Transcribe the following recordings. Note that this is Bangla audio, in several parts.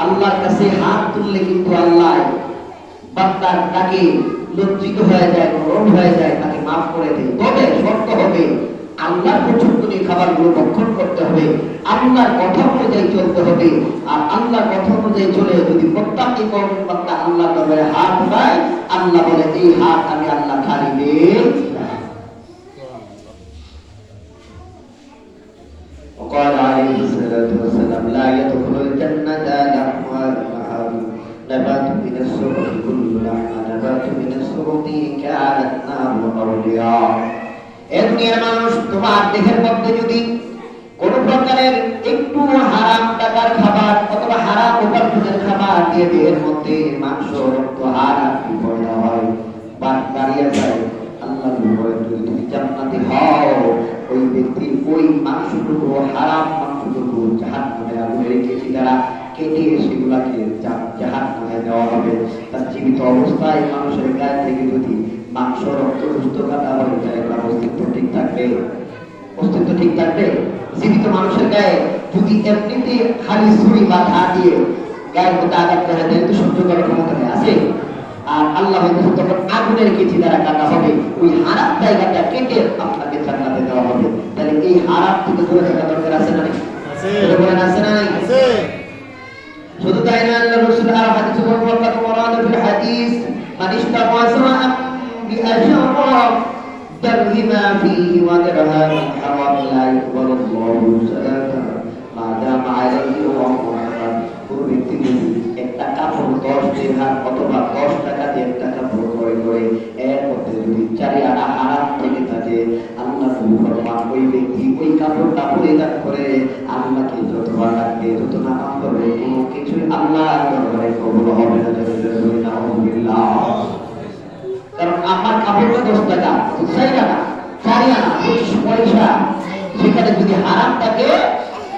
আল্লাহর কাছে হাত তুললে কিন্তু আল্লাহ বান্দার তাকে লজ্জিত হয়ে যায়, গরম হয়ে যায়, তাকে মাফ করে দেয়। তবে শর্ত হবে আল্লাহর পছন্দনীয় খাবারগুলো ভক্ষণ করতে হবে, আল্লাহর কথা অনুযায়ী চলতে হবে। আর আল্লাহর কথা অনুযায়ী চলে যদি প্রত্যেকটি মুমিন বান্দা আল্লাহর দরবারে হাত উঠায়, আল্লাহ বলে এই হাত আমি আল্লাহ খালি দেই না। وقال عليه الصلاة والسلام لا يدخل الجنة لحم نبات من السرط كل لحم نبات من السرط كانت نار أولياء। এই দুনিয়ার মানুষ তোমার দেহের মধ্যে যদি কোন প্রকারের একটু হারাম টাকার খাবার অথবা হারাম উপার্জনের খাবার দিয়ে দেহের মধ্যে মাংস রক্ত হারাম পয়দা হয় বা দাঁড়িয়ে যায়, আল্লাহর ভয়ে যদি তুমি জান্নাতি হও, ওই ব্যক্তির ওই মাংসটুকু হারাম মাংসটুকু জাহান্নামের আগুনের কেচি দ্বারা কেটে সেগুলাকে জাহান্নামে দেওয়া হবে। তার জীবিত অবস্থায় মানুষের গায়ে থেকে যদি মাংস রক্ত সুস্থ কাটা হয়ে যায়, তার অস্তিত্ব ঠিক থাকবে? অস্তিত্ব ঠিক থাকবে? জীবিত মানুষের গায়ে যদি এমনিতে খালি ছুরি বা ধা দিয়ে গায়ের মধ্যে আঘাত করে দেয় তো সহ্য করার ক্ষমতা নেই, আছে? আর আল্লাহ তখন আগুনের কেচি দ্বারা কাটা হবে, ওই হারাম জায়গাটা কেটে আপনাকে জান্নাতে দেওয়া হবে। তাহলে এই হারাম থেকে দূরে থাকা দরকার আছে না? আছে না? শুধু তাই না, আল্লাহ রাসূল আর হাদিসে বর্ণনা করা ফিল হাদিস মান ইশতাqa সাওয়া'an বিআশরাফ درهما فيه ودرهم حرام لا يقبل الله صلاة ما دام عليه وهو حرام। কোন ব্যক্তি যদি একটা কাপড় 10 দিরহাম অথবা 10 টাকা দিয়ে একটা কাপড় ক্রয় করে এর মধ্যে যদি 4 আনা হারাম থেকে থাকে, আল্লাহ ফরমান ওই ব্যক্তি ওই কাপড়টা পরিধান করে আল্লাহকে যতবার ডাকবে, যত নামাজ পড়বে, কোনো কিছুই আল্লাহর দরবারে কবুল হবে না। আলহামদুলিল্লাহ। কারণ আমার কাপড়টা 10 টাকা, 4 টাকা, 4 আনা 25 পয়সা, সেখানে যদি হারাম থাকে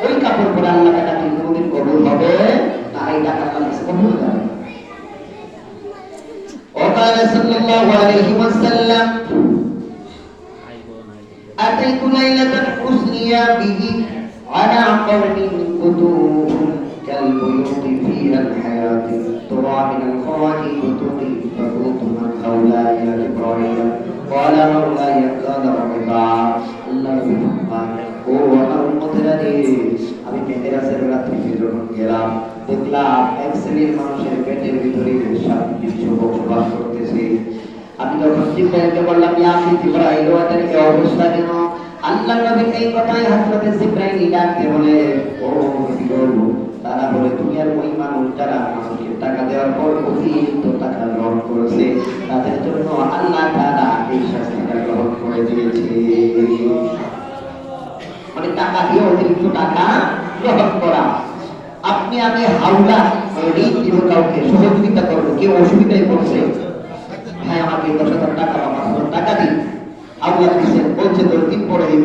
ওই কাপড় পরে আল্লাহ টাকাটি কোনদিন কবুল হবে না, এই টাকা আল্লাহর কাছে কবুল হবে না। وقال صلى الله عليه وسلم أتيت ليلة أسري به على قوم قدوم كالبيوت فيها الحياة ترى من الخراج بطوني فقلت من هؤلاء يا جبرائيل قال هؤلاء قال ربيعة الله رحمن ও আমার উম্মতেরা রে, আমি মেরাজের রাতে যখন গেলাম দেখলাম এক শ্রেণীর মানুষের পেটের ভিতরে শান্তি বসবাস করতেছে। আমি তখন জিবরাইলকে বললাম, ইয়া জিবরাইল, ওদের কি অবস্থা কেন? আল্লাহর নবী এই কথাই হযরত জিবরাইল ডাকতে বলে, ও নবী, তারা বলে দুনিয়ার ওই মানুষ যারা মানুষকে টাকা দেওয়ার পর অতিরিক্ত টাকা গ্রহণ করেছে, তাদের জন্য আল্লাহ তাআলা এই শাস্তিটা গ্রহণ করে দিয়েছে। মানে টাকা দিয়ে অতিরিক্ত টাকা গ্রহণ করা। আপনি আমি হাওলা ঋণ দিব, কাউকে সহযোগিতা করবো, কেউ অসুবিধায় পড়ছে, ভাই আমাকে 10,000 টাকা বা 5,000 টাকা দিন, হাওলা দিচ্ছেন, বলছে 10 দিন পরে